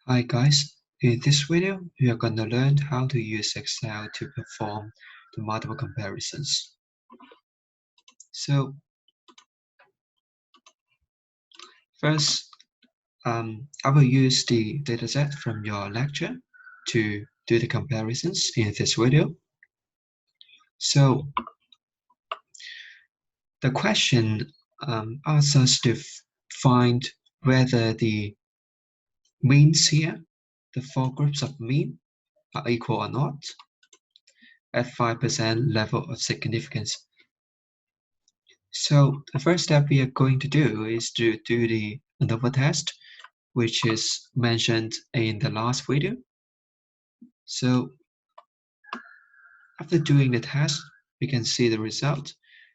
Hi guys, in this video we are going to learn how to use Excel to perform the multiple comparisons. So first, I will use the dataset from your lecture to do the comparisons in this video. So the question asks us to find whether the means here, the four groups of mean, are equal or not at 5% level of significance. So the first step we are going to do is to do the ANOVA test, which is mentioned in the last video. So after doing the test, we can see the result.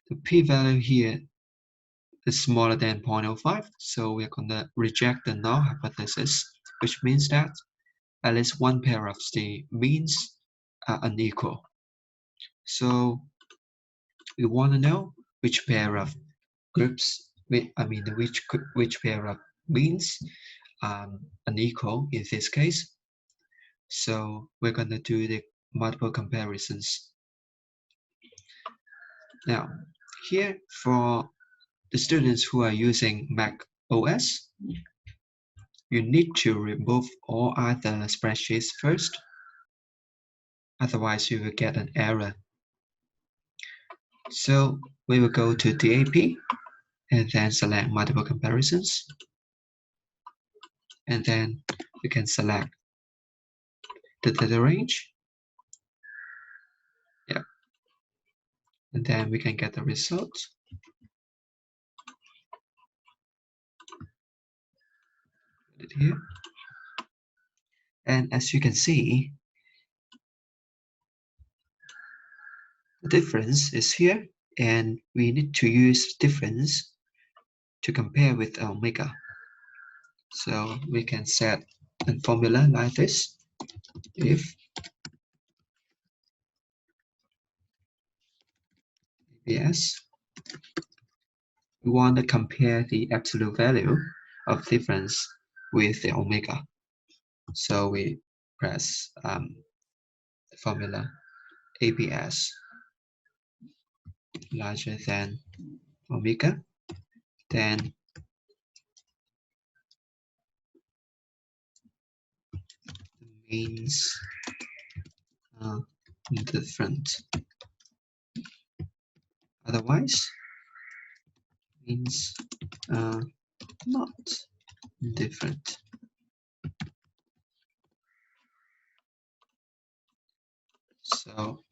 The p-value here is smaller than 0.05, so we're going to reject the null hypothesis, which means that at least one pair of the means are unequal. So we want to know which pair of groups, which pair of means unequal in this case. So we're going to do the multiple comparisons. Now, here for the students who are using Mac OS, you need to remove all other spreadsheets first. Otherwise, you will get an error. So we will go to DAP and then select multiple comparisons. And then we can select the data range. Yeah. And then we can get the result. Put it here. And as you can see, the difference is here, and we need to use difference to compare with omega. So we can set a formula like this. If ABS, we want to compare the absolute value of difference with the omega. So we press the formula ABS larger than omega, then means different. Otherwise, means not different. So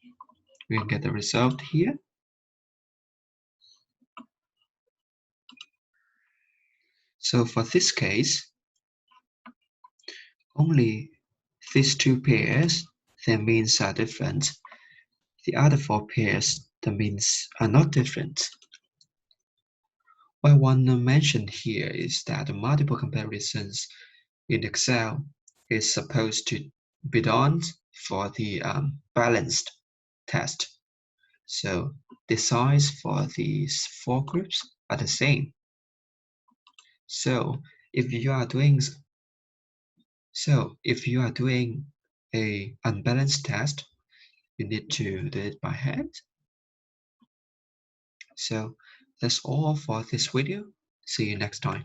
we can get the result here. So for this case, only these two pairs, their means are different. The other four pairs, the means are not different. What I want to mention here is that the multiple comparisons in Excel is supposed to be done for the balanced test. So the size for these four groups are the same. So if you are doing a unbalanced test, you need to do it by hand. So that's all for this video. See you next time.